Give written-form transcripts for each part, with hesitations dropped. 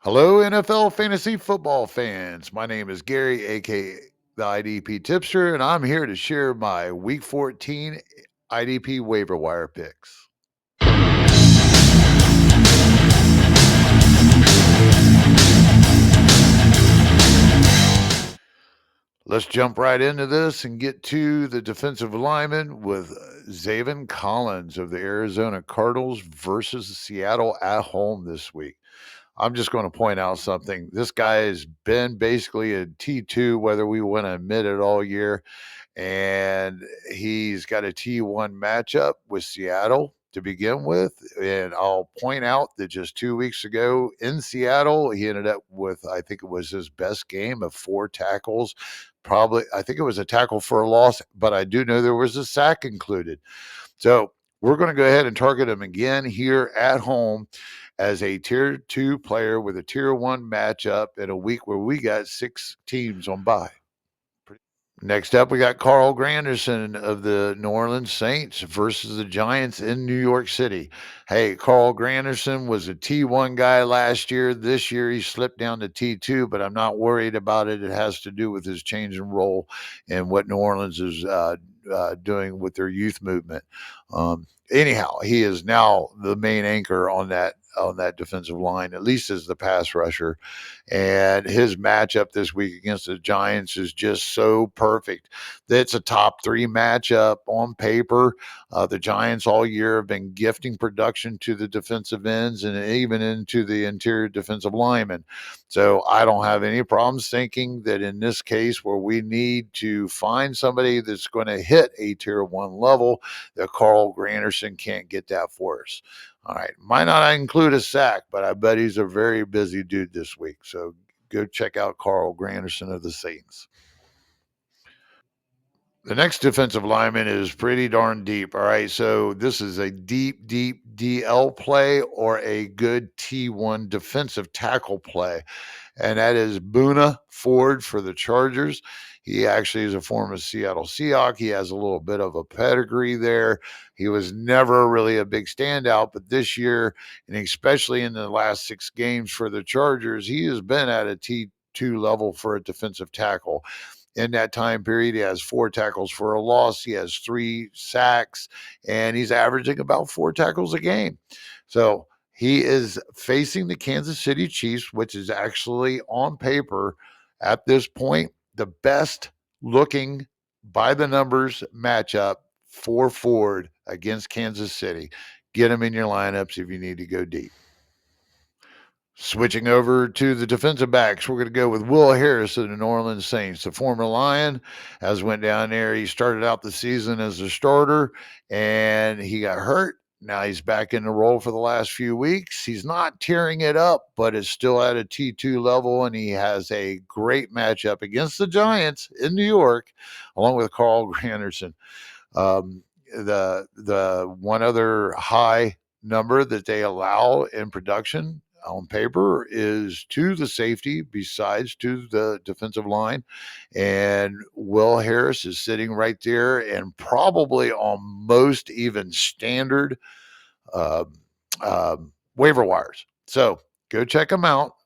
Hello, NFL fantasy football fans. My name is Gary, aka the IDP Tipster, and I'm here to share my Week 14 IDP Waiver Wire picks. Let's jump right into this and get to the defensive lineman with Zaven Collins of the Arizona Cardinals versus Seattle at home this week. I'm just going to point out something. This guy has been basically a T2, whether we want to admit it, all year. And he's got a T1 matchup with Seattle to begin with. And I'll point out that just 2 weeks ago in Seattle, he ended up with, I think it was his best game of 4 tackles. Probably, I think it was a tackle for a loss, but I do know there was a sack included. So we're going to go ahead and target him again here at home as a tier 2 player with a tier 1 matchup in a week where we got 6 teams on bye. Next up, we got Carl Granderson of the New Orleans Saints versus the Giants in New York City. Hey, Carl Granderson was a T1 guy last year. This year, he slipped down to T2, but I'm not worried about it. It has to do with his change in role and what New Orleans is doing with their youth movement. Anyhow, he is now the main anchor on that defensive line, at least as the pass rusher. And his matchup this week against the Giants is just so perfect. It's a top 3 matchup on paper. The Giants all year have been gifting production to the defensive ends and even into the interior defensive linemen. So I don't have any problems thinking that in this case, where we need to find somebody that's going to hit a tier 1 level, that Carl Granderson can't get that for us. All right. Might not include a sack, but I bet he's a very busy dude this week. So go check out Carl Granderson of the Saints. The next defensive lineman is pretty darn deep. All right. So this is a deep, deep DL play or a good T1 defensive tackle play. And that is Poona Ford for the Chargers. He actually is a former Seattle Seahawk. He has a little bit of a pedigree there. He was never really a big standout, but this year, and especially in the last 6 games for the Chargers, he has been at a T2 level for a defensive tackle. In that time period, he has 4 tackles for a loss. He has 3 sacks, and he's averaging about 4 tackles a game. So he is facing the Kansas City Chiefs, which is actually on paper at this point the best looking by the numbers matchup for Ford against Kansas City. Get him in your lineups if you need to go deep. Switching over to the defensive backs, we're going to go with Will Harris of the New Orleans Saints, the former Lion. As went down there, he started out the season as a starter, and he got hurt. Now he's back in the role for the last few weeks. He's not tearing it up, but is still at a T2 level, and he has a great matchup against the Giants in New York, along with Carl Granderson. The one other high number that they allow in production on paper is to the safety besides to the defensive line. And Will Harris is sitting right there and probably on most even standard uh, waiver wires. So go check them out.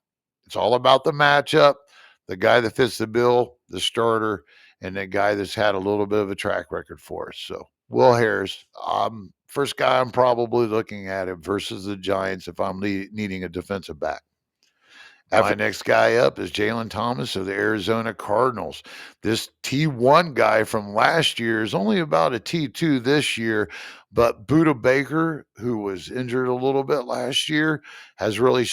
It's all about the matchup, the guy that fits the bill, the starter, and the guy that's had a little bit of a track record for us. So Will Harris, first guy I'm probably looking at it versus the Giants if I'm needing a defensive back. My next guy up is Jalen Thomas of the Arizona Cardinals. This T1 guy from last year is only about a T2 this year, but Buda Baker, who was injured a little bit last year, has really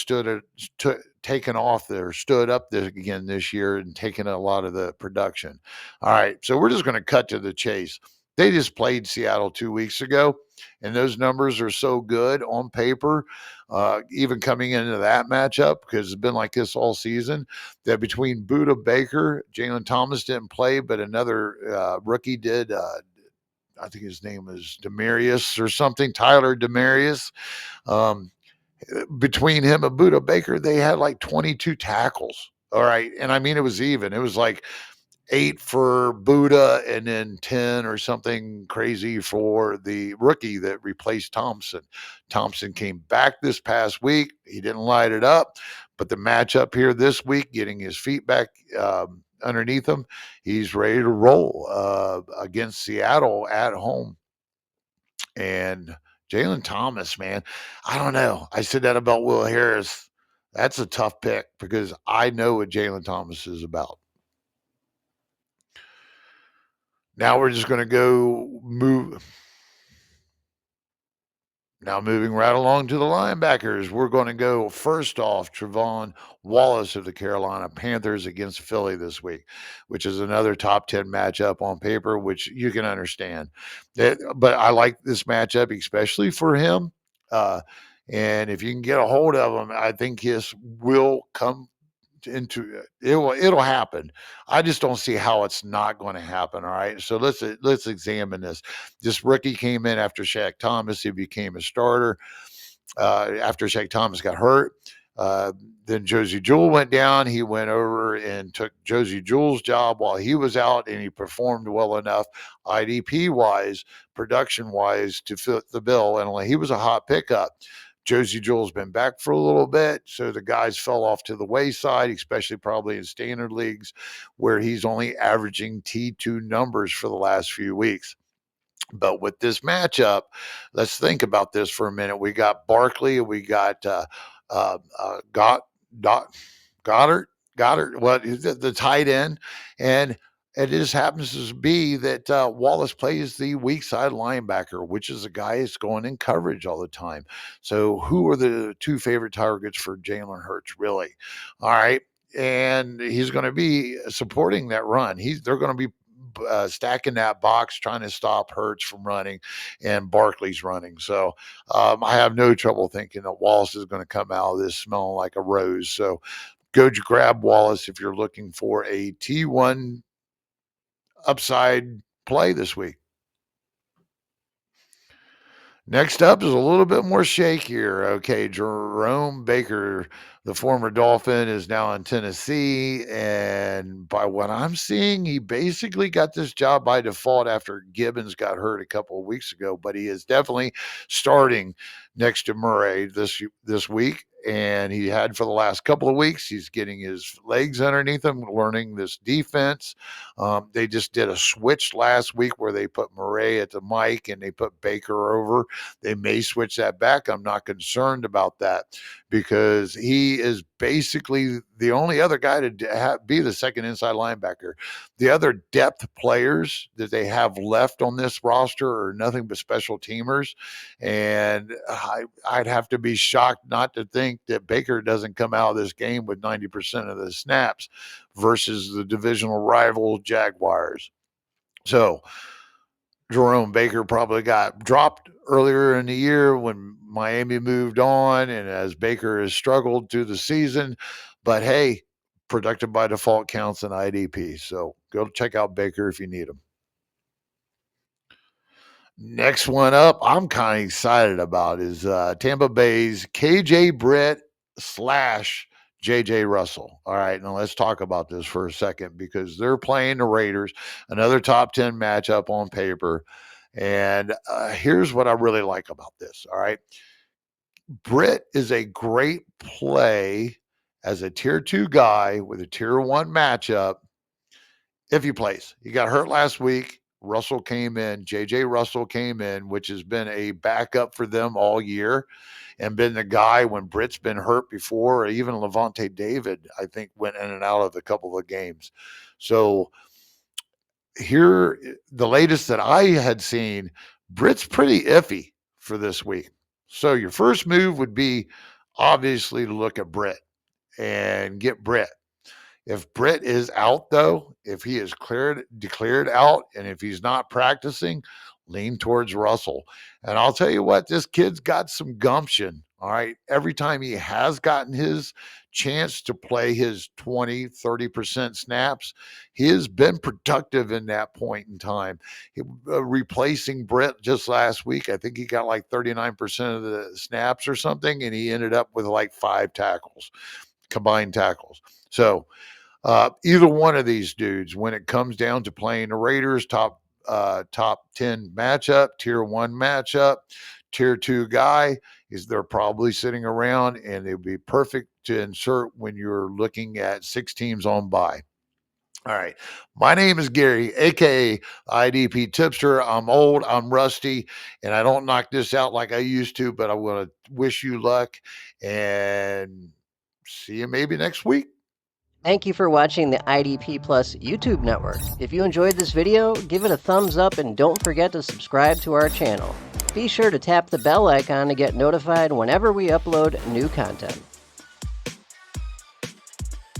taken off there, stood up there again this year and taken a lot of the production. All right, so we're just going to cut to the chase. They just played Seattle 2 weeks ago, and those numbers are so good on paper, even coming into that matchup, because it's been like this all season, that between Buda Baker, Jalen Thomas didn't play, but another rookie did. I think his name was Demarius or something, Tyler Demarius. Um, Between him and Buda Baker, they had like 22 tackles. All right. And I mean, it was even. It was like 8 for Buddha and then 10 or something crazy for the rookie that replaced Thompson. Thompson came back this past week. He didn't light it up, But the matchup here this week, getting his feet back underneath him, he's ready to roll against Seattle at home. And Jalen Thomas, man, I don't know. I said that about Will Harris. That's a tough pick because I know what Jalen Thomas is about. Now we're just going to go move. Now, moving right along to the linebackers, we're going to go first off Trevin Wallace of the Carolina Panthers against Philly this week, which is another top 10 matchup on paper, which you can understand. But I like this matchup, especially for him. And if you can get a hold of him, I think his will come into it'll happen. I just don't see how it's not going to happen. All right. So let's examine this. This rookie came in after Shaq Thomas. He became a starter after Shaq Thomas got hurt. Then Josie Jewell went down. He went over and took Josie Jewell's job while he was out, and he performed well enough, IDP wise, production wise, to fit the bill. And he was a hot pickup. Josie Jewell's been back for a little bit, so the guys fell off to the wayside, especially probably in standard leagues, where he's only averaging T2 numbers for the last few weeks. But with this matchup, let's think about this for a minute. We got Barkley, we got Got, Dot, Goddard, what the tight end, and it just happens to be that Wallace plays the weak side linebacker, which is a guy that's going in coverage all the time. So, who are the two favorite targets for Jalen Hurts, really? All right. And he's going to be supporting that run. They're going to be stacking that box, trying to stop Hurts from running, and Barkley's running. So I have no trouble thinking that Wallace is going to come out of this smelling like a rose. So go grab Wallace if you're looking for a T1 upside play this week. Next up is a little bit more shakier. Okay, Jerome Baker, the former Dolphin, is now in Tennessee. And by what I'm seeing, he basically got this job by default after Gibbons got hurt a couple of weeks ago. But he is definitely starting next to Murray this week. And he had for the last couple of weeks. He's getting his legs underneath him, learning this defense. They just did a switch last week where they put Murray at the mic and they put Baker over. They may switch that back. I'm not concerned about that because he is basically the only other guy to be the second inside linebacker. The other depth players that they have left on this roster are nothing but special teamers. And I'd have to be shocked not to think that Baker doesn't come out of this game with 90% of the snaps versus the divisional rival Jaguars. So, Jerome Baker probably got dropped earlier in the year when Miami moved on, and as Baker has struggled through the season. But hey, productive by default counts in IDP. So go check out Baker if you need him. Next one up, I'm kind of excited about is Tampa Bay's KJ Britt slash JJ Russell. All right, now let's talk about this for a second because they're playing the Raiders, another top 10 matchup on paper. And here's what I really like about this. All right, Britt is a great play as a tier 2 guy with a tier 1 matchup if he plays. He got hurt last week. Russell came in, JJ Russell came in, which has been a backup for them all year and been the guy when Britt's been hurt before, or even Levante David, I think, went in and out of a couple of games. So here, the latest that I had seen, Britt's pretty iffy for this week. So your first move would be obviously to look at Britt and get Britt. If Britt is out, though, if he is declared out, and if he's not practicing, lean towards Russell. And I'll tell you what, this kid's got some gumption. All right. Every time he has gotten his chance to play his 20, 30% snaps, he has been productive in that point in time. Replacing Britt just last week, I think he got like 39% of the snaps or something, and he ended up with like 5 tackles, combined tackles. So, either one of these dudes, when it comes down to playing the Raiders, top 10 matchup, tier 1 matchup, tier 2 guy, they're probably sitting around and it would be perfect to insert when you're looking at 6 teams on bye. All right. My name is Gary, aka IDP Tipster. I'm old, I'm rusty, and I don't knock this out like I used to, but I want to wish you luck and see you maybe next week. Thank you for watching the IDP Plus YouTube network. If you enjoyed this video, give it a thumbs up and don't forget to subscribe to our channel. Be sure to tap the bell icon to get notified whenever we upload new content.